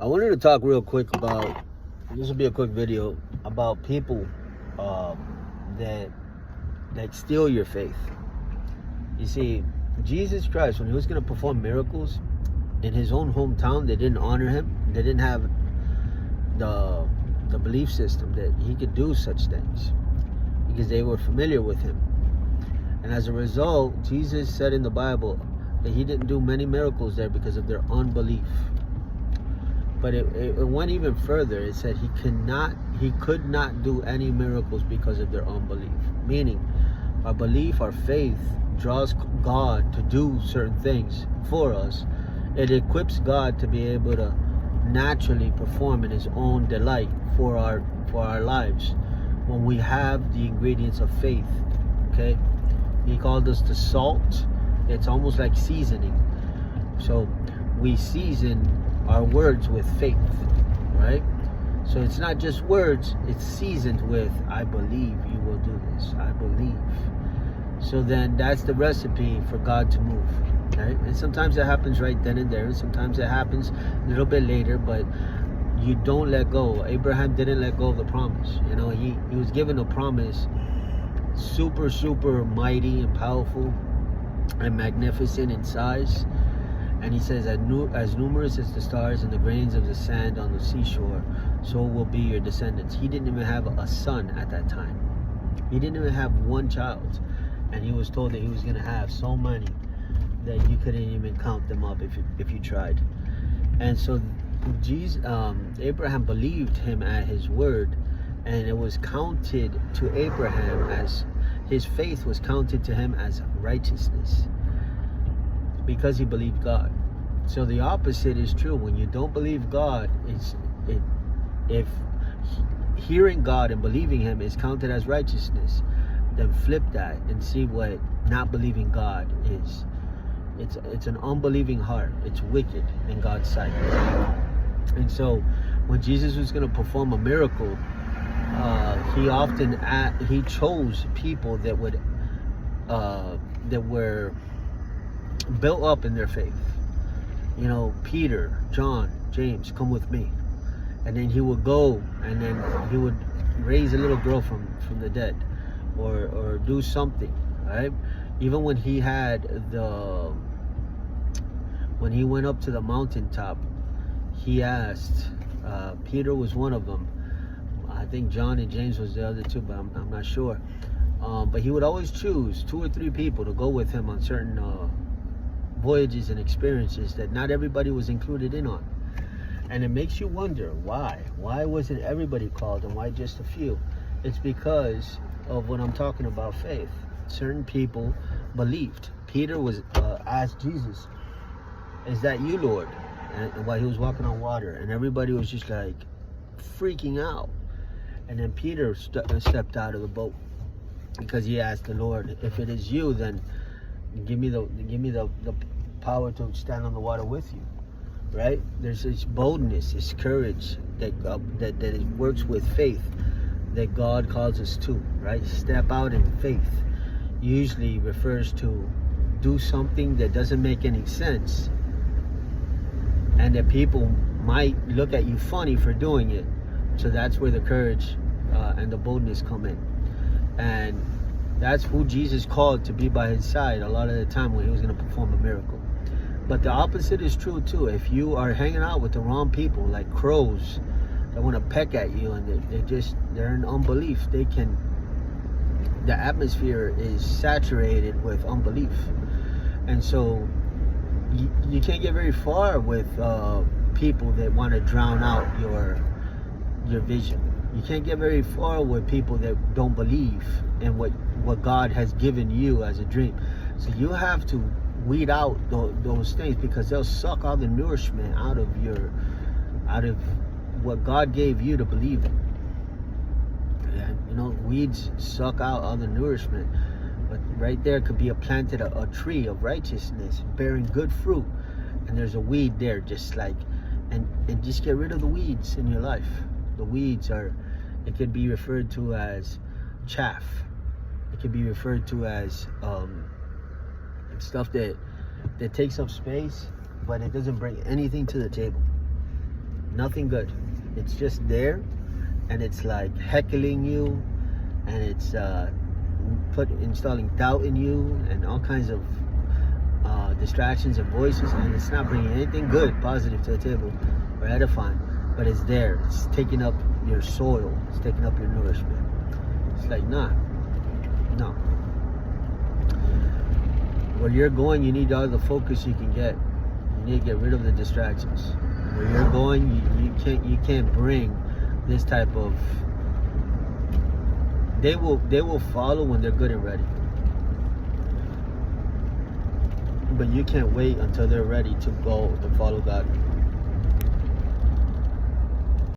I wanted to talk real quick about, this will be a quick video, about people that steal your faith. You see, Jesus Christ, when he was going to perform miracles in his own hometown, they didn't honor him. They didn't have the belief system that he could do such things because they were familiar with him. And as a result, Jesus said in the Bible that he didn't do many miracles there because of their unbelief. But it went even further. It said he could not do any miracles because of their unbelief. Meaning, our belief, our faith draws God to do certain things for us. It equips God to be able to naturally perform in his own delight for our lives when we have the ingredients of faith. Okay? He called us the salt. It's almost like seasoning. So we season our words with faith, right? So it's not just words, it's seasoned with, I believe you will do this. I believe. So then that's the recipe for God to move, right? And sometimes it happens right then and there, and sometimes it happens a little bit later, but you don't let go. Abraham didn't let go of the promise. You know, he was given a promise, super mighty and powerful and magnificent in size. And he says, as numerous as the stars and the grains of the sand on the seashore, so will be your descendants. He didn't even have a son at that time. He didn't even have one child. And he was told that he was going to have so many that you couldn't even count them up if you tried. And so Abraham believed him at his word, and it was counted to Abraham as, his faith was counted to him as righteousness, because he believed God. So the opposite is true. When you don't believe God, if hearing God and believing him is counted as righteousness, then flip that and see what not believing God is. It's an unbelieving heart. It's wicked in God's sight. And so when Jesus was going to perform a miracle, he chose people that were built up in their faith. You know, Peter, John, James, come with me. And then he would go and then he would raise a little girl from the dead, or do something, right? Even when he went up to the mountaintop, he asked, Peter was one of them. I think John and James was the other two, but I'm not sure. But he would always choose 2 or 3 people to go with him on certain voyages and experiences that not everybody was included in on. And it makes you wonder, why wasn't everybody called, and why just a few? It's because of what I'm talking about, faith. Certain people believed. Peter was asked Jesus, is that you, Lord? And while he was walking on water, and everybody was just like freaking out. And then Peter stepped out of the boat because he asked the Lord, if it is you, then give me the power to stand on the water with you, right? There's this boldness, this courage that it works with faith that God calls us to, right? Step out in faith usually refers to do something that doesn't make any sense, and that people might look at you funny for doing it. So that's where the courage and the boldness come in. And that's who Jesus called to be by his side a lot of the time when he was going to perform a miracle. But the opposite is true too. If you are hanging out with the wrong people, like crows that want to peck at you, and they're in unbelief, the atmosphere is saturated with unbelief. And so you can't get very far with people that want to drown out your vision. You can't get very far with people that don't believe in what God has given you as a dream. So you have to weed out those things, because they'll suck all the nourishment out of what God gave you to believe in. And you know, weeds suck out all the nourishment. But right there could be planted a tree of righteousness bearing good fruit, and there's a weed there, just like, and just get rid of the weeds in your life. The weeds it could be referred to as chaff. It could be referred to as stuff that takes up space, but it doesn't bring anything to the table. Nothing good. It's just there, and it's like heckling you, and it's installing doubt in you, and all kinds of distractions and voices, and it's not bringing anything good, positive to the table or edifying. But it's there. It's taking up your soil. It's taking up your nourishment. It's like, no. Where you're going, you need all the focus you can get. You need to get rid of the distractions. Where you're going, you can't bring this type of. They will follow when they're good and ready. But you can't wait until they're ready to go to follow God.